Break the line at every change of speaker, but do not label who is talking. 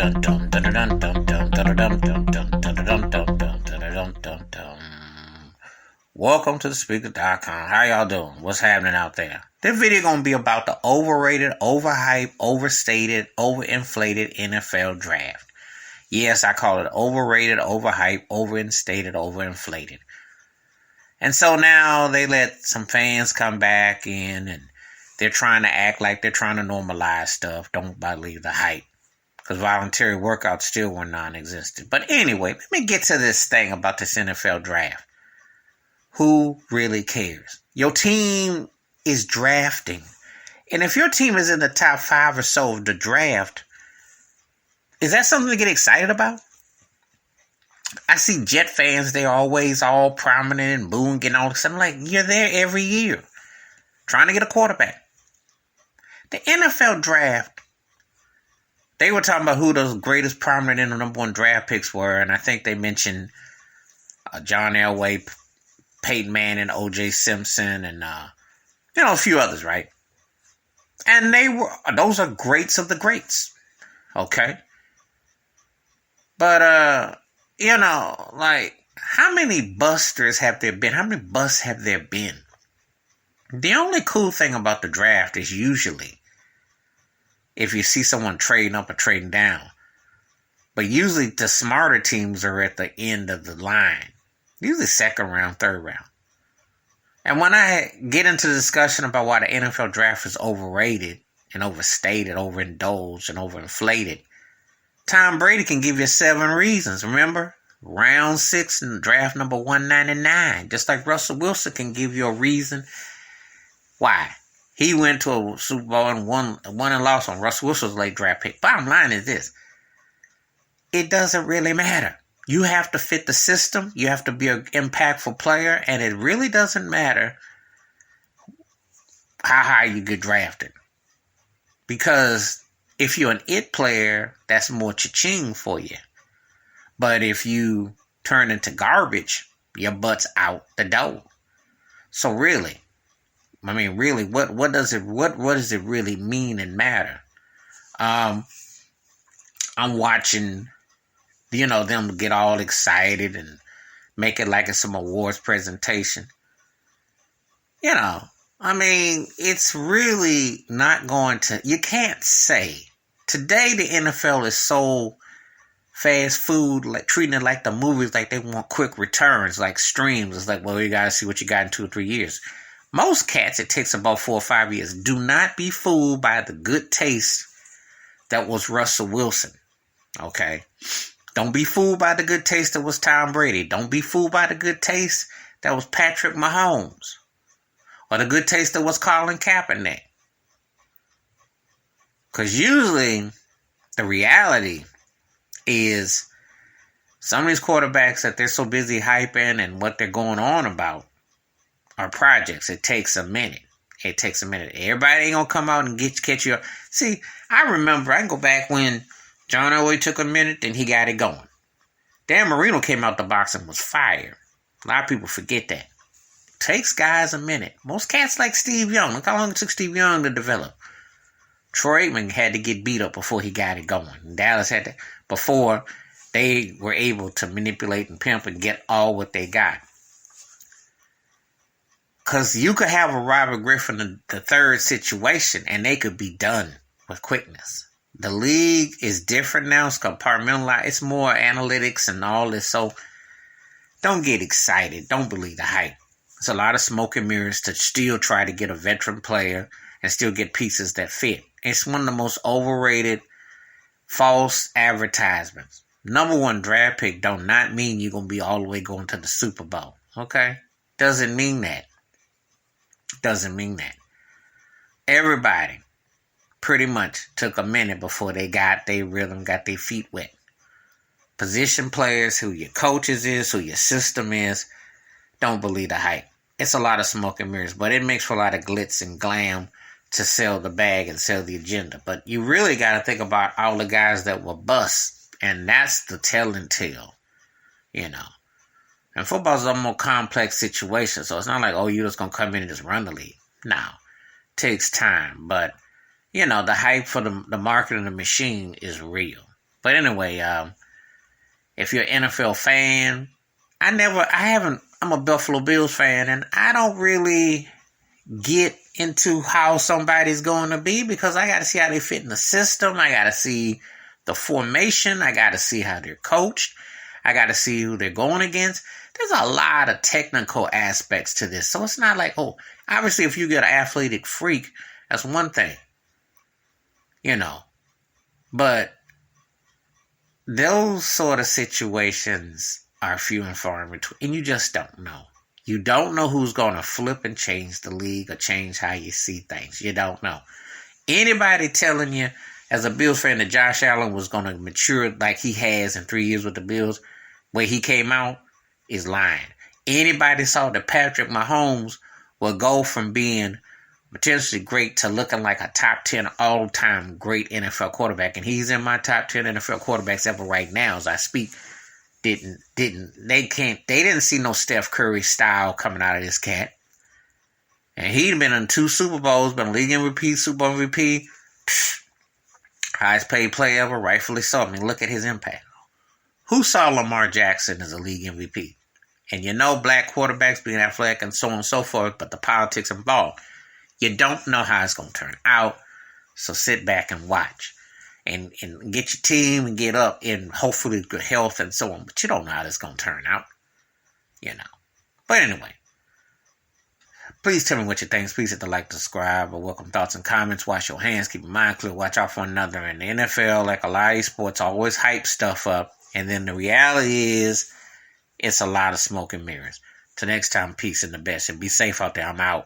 Welcome to the speaker.com. How y'all doing? What's happening out there? This video gonna be about the overrated, overhyped, overstated, overinflated NFL draft. Yes, I call it overrated, overhyped, overinstated, overinflated. And so now they let some fans come back in and they're trying to act like they're trying to normalize stuff. Don't believe the hype. Because voluntary workouts still were non-existent. But anyway, let me get to this thing about this NFL draft. Who really cares? Your team is drafting. And if your team is in the top 5 or so of the draft, is that something to get excited about? I see Jet fans, they're always all prominent and booing and all this. I'm like, you're there every year trying to get a quarterback. The NFL draft, they were talking about who the greatest prominent and the number one draft picks were, and I think they mentioned John Elway, Peyton Manning, O.J. Simpson, and a few others, right? And those are greats of the greats, okay? But how many busters have there been? How many busts have there been? The only cool thing about the draft is usually if you see someone trading up or trading down. But usually the smarter teams are at the end of the line. Usually second round, third round. And when I get into the discussion about why the NFL draft is overrated and overstated, overindulged, and overinflated, Tom Brady can give you 7 reasons. Remember? Round 6 and draft number 199. Just like Russell Wilson can give you a reason why. He went to a Super Bowl and won and lost on Russell Wilson's late draft pick. Bottom line is this. It doesn't really matter. You have to fit the system. You have to be an impactful player. And it really doesn't matter how high you get drafted. Because if you're an it player, that's more cha-ching for you. But if you turn into garbage, your butt's out the door. So really, what does it really mean and matter? I'm watching, them get all excited and make it like it's some awards presentation. It's really not going to, you can't say. Today the NFL is so fast food, like treating it like the movies, like they want quick returns, like streams. It's like, well, you gotta see what you got in 2 or 3 years. Most cats, it takes about 4 or 5 years. Do not be fooled by the good taste that was Russell Wilson. Okay? Don't be fooled by the good taste that was Tom Brady. Don't be fooled by the good taste that was Patrick Mahomes. Or the good taste that was Colin Kaepernick. Because usually, the reality is some of these quarterbacks that they're so busy hyping and what they're going on about are projects. It takes a minute. Everybody ain't gonna come out and catch you up. See, I remember, I can go back when John Elway took a minute, then he got it going. Dan Marino came out the box and was fired. A lot of people forget that. Takes guys a minute. Most cats like Steve Young. Look how long it took Steve Young to develop. Troy Aikman had to get beat up before he got it going. Dallas had to, before they were able to manipulate and pimp and get all what they got. Because you could have a Robert Griffin the third situation and they could be done with quickness. The league is different now. It's compartmentalized. It's more analytics and all this. So don't get excited. Don't believe the hype. It's a lot of smoke and mirrors to still try to get a veteran player and still get pieces that fit. It's one of the most overrated false advertisements. Number 1 draft pick do not mean you're going to be all the way going to the Super Bowl. Okay? Doesn't mean that. Everybody pretty much took a minute before they got their rhythm, got their feet wet. Position players, who your coaches is, who your system is, don't believe the hype. It's a lot of smoke and mirrors, but it makes for a lot of glitz and glam to sell the bag and sell the agenda. But you really got to think about all the guys that were busts, and that's the telling tale, And football's a more complex situation, so it's not like, you're just going to come in and just run the league. No, it takes time, but, the hype for the market of the machine is real. But anyway, if you're an NFL fan, I'm a Buffalo Bills fan, and I don't really get into how somebody's going to be because I got to see how they fit in the system. I got to see the formation. I got to see how they're coached. I got to see who they're going against. There's a lot of technical aspects to this. So it's not like, oh, obviously if you get an athletic freak, that's one thing, But those sort of situations are few and far in between, and you just don't know. You don't know who's going to flip and change the league or change how you see things. You don't know. Anybody telling you, as a Bills fan, that Josh Allen was going to mature like he has in 3 years with the Bills, where he came out, is lying. Anybody saw that Patrick Mahomes will go from being potentially great to looking like a top 10 all-time great NFL quarterback, and he's in my top 10 NFL quarterbacks ever right now as I speak. They didn't see no Steph Curry style coming out of this cat. And he'd been in 2 Super Bowls, been a league MVP, Super Bowl MVP, highest paid player ever, rightfully so. I mean, look at his impact. Who saw Lamar Jackson as a league MVP? And black quarterbacks being athletic and so on and so forth, but the politics involved. You don't know how it's going to turn out, so sit back and watch. And get your team and get up in hopefully good health and so on. But you don't know how this is going to turn out. But anyway, please tell me what you think. Please hit the like, subscribe, or welcome thoughts and comments. Wash your hands, keep your mind clear, watch out for one another. In the NFL, like a lot of these sports, always hype stuff up. And then the reality is, it's a lot of smoke and mirrors. Till next time, peace and the best. And be safe out there. I'm out.